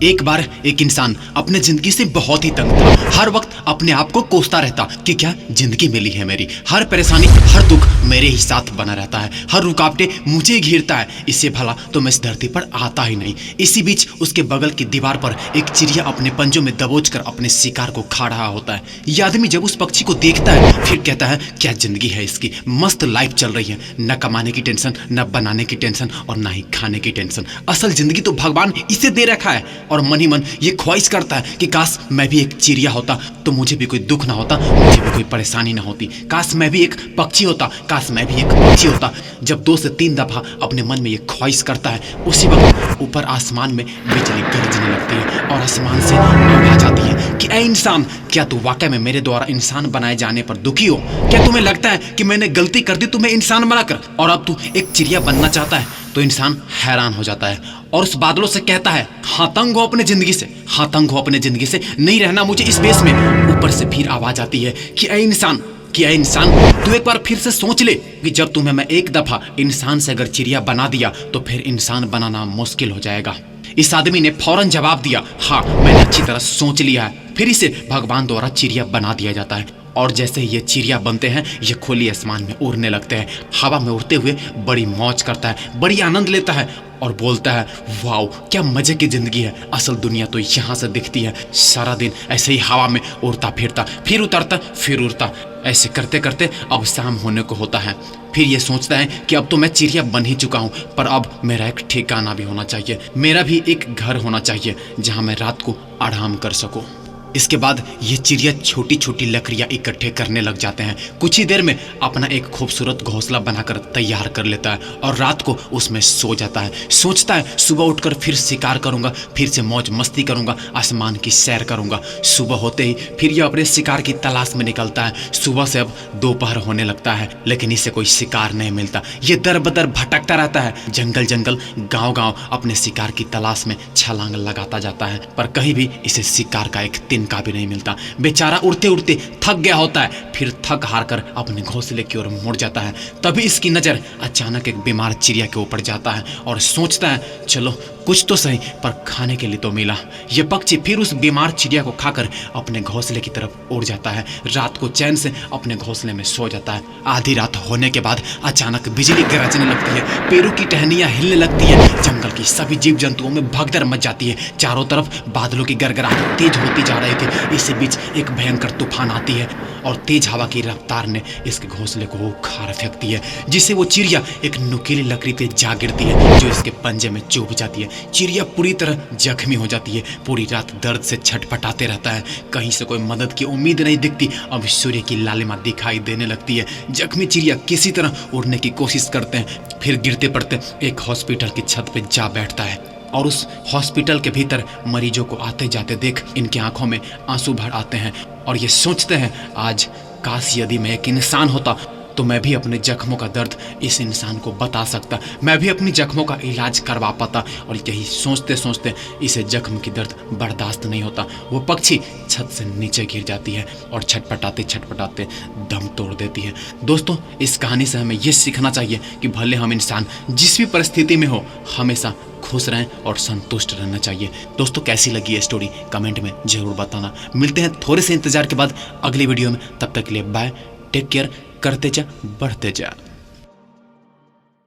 एक बार एक इंसान अपने जिंदगी से बहुत ही तंग था। हर वक्त अपने आप को कोसता रहता कि क्या जिंदगी मिली है मेरी, हर परेशानी हर दुख मेरे ही साथ बना रहता है, हर रुकावटें मुझे घेरता है, इससे भला तो मैं इस धरती पर आता ही नहीं। इसी बीच उसके बगल की दीवार पर एक चिड़िया अपने पंजों में दबोच कर अपने शिकार को खा रहा होता है। ये आदमी जब उस पक्षी को देखता है फिर कहता है क्या जिंदगी है इसकी, मस्त लाइफ चल रही है, न कमाने की टेंशन, न बनाने की टेंशन और न ही खाने की टेंशन। असल जिंदगी तो भगवान इसे दे रखा है। और मन ही मन ये ख्वाहिश करता है कि काश मैं भी एक चिड़िया होता तो मुझे भी कोई दुख ना होता, मुझे भी कोई परेशानी ना होती। काश मैं भी एक पक्षी होता, काश मैं भी एक पक्षी होता। जब 2 से 3 दफा अपने मन में ये ख्वाहिश करता है, उसी वक्त ऊपर आसमान में बिजली गरजने लगती है और आसमान से आवाज आती है कि ऐ इंसान, क्या तू वाकई में मेरे द्वारा इंसान बनाए जाने पर दुखी हो? क्या तुम्हें लगता है कि मैंने गलती कर दी तुम्हें इंसान बनाकर और अब तू एक चिड़िया बनना चाहता है? तो इंसान हैरान हो जाता है और उस बादलों से कहता है, हाँ तंग हो अपने जिंदगी से, हाँ तंग हो अपने जिंदगी से, नहीं रहना मुझे इस बेस में। ऊपर से फिर आवाज आती है कि ऐ इंसान, तू एक बार फिर से सोच ले कि जब तुम्हें मैं एक दफा इंसान से अगर चिड़िया बना दिया तो फिर इंसान बनाना मुश्किल हो जाएगा। इस आदमी ने फौरन जवाब दिया, हाँ मैंने अच्छी तरह सोच लिया है। फिर इसे भगवान द्वारा चिड़िया बना दिया जाता है और जैसे ही ये चिड़िया बनते हैं ये खुली आसमान में उड़ने लगते हैं। हवा में उड़ते हुए बड़ी मौज करता है, बड़ी आनंद लेता है और बोलता है, वाओ क्या मजे की जिंदगी है, असल दुनिया तो यहाँ से दिखती है। सारा दिन ऐसे ही हवा में उड़ता फिरता, फिर उतरता फिर उड़ता, ऐसे करते करते अब शाम होने को होता है। फिर ये सोचता है कि अब तो मैं चिड़िया बन ही चुका हूँ, पर अब मेरा एक ठिकाना भी होना चाहिए, मेरा भी एक घर होना चाहिए जहाँ मैं रात को आराम कर सकूँ। इसके बाद ये चिड़िया छोटी छोटी लकड़ियाँ इकट्ठे करने लग जाते हैं। कुछ ही देर में अपना एक खूबसूरत घोंसला बनाकर तैयार कर लेता है और रात को उसमें सो जाता है। सोचता है सुबह उठकर फिर शिकार करूंगा, फिर से मौज मस्ती करूंगा, आसमान की सैर करूंगा। सुबह होते ही फिर यह अपने शिकार की तलाश में निकलता है। सुबह से अब दोपहर होने लगता है लेकिन इसे कोई शिकार नहीं मिलता। ये दर बदर भटकता रहता है, जंगल जंगल गाँव गाँव अपने शिकार की तलाश में छलांग लगाता जाता है, पर कहीं भी इसे शिकार का एक का भी नहीं मिलता। बेचारा उड़ते उड़ते थक गया होता है, फिर थक हार कर अपने घोंसले की ओर मुड़ जाता है। तभी इसकी नजर अचानक एक बीमार चिड़िया के ऊपर जाता है और सोचता है चलो कुछ तो सही पर खाने के लिए तो मिला। यह पक्षी फिर उस बीमार चिड़िया को खाकर अपने घोंसले की तरफ उड़ जाता है। रात को चैन से अपने घोंसले में सो जाता है। आधी रात होने के बाद अचानक बिजली गरजने लगती है, पेड़ों की टहनियां हिलने लगती है, जंगल की सभी जीव जंतुओं में भगदड़ मच जाती है। चारों तरफ बादलों की गड़गड़ाहट तेज होती जा रही थी। इसी बीच एक भयंकर तूफान आती है और तेज हवा की रफ्तार ने इसके घोंसले को उखाड़ फेंकती है, जिससे वो चिड़िया एक नुकीली लकड़ी पे जा गिरती है जो इसके पंजे में चुभ जाती है। चिड़िया पूरी तरह जख्मी हो जाती है, पूरी रात दर्द से छटपटाते रहता है। कहीं से कोई मदद की उम्मीद नहीं दिखती। अब सूर्य की लालिमा दिखाई देने लगती है। जख्मी चिड़िया किसी तरह उड़ने की कोशिश करते हैं, फिर गिरते पड़ते एक हॉस्पिटल की छत पे जा बैठता है और उस हॉस्पिटल के भीतर मरीजों को आते जाते देख इनकी आंखों में आंसू भर आते हैं और ये सोचते हैं आज काश यदि मैं एक इंसान होता तो मैं भी अपने जख्मों का दर्द इस इंसान को बता सकता, मैं भी अपनी जख्मों का इलाज करवा पाता। और यही सोचते सोचते इसे जख्म की दर्द बर्दाश्त नहीं होता। वो पक्षी छत से नीचे गिर जाती है और छटपटाते छटपटाते दम तोड़ देती है। दोस्तों इस कहानी से हमें ये सीखना चाहिए कि भले हम इंसान जिस भी परिस्थिति में हो हमेशा खुश रहें और संतुष्ट रहना चाहिए। दोस्तों कैसी लगी ये स्टोरी कमेंट में जरूर बताना। मिलते हैं थोड़े से इंतजार के बाद अगली वीडियो में, तब तक के लिए बाय, टेक केयर, करते जा बढ़ते जा।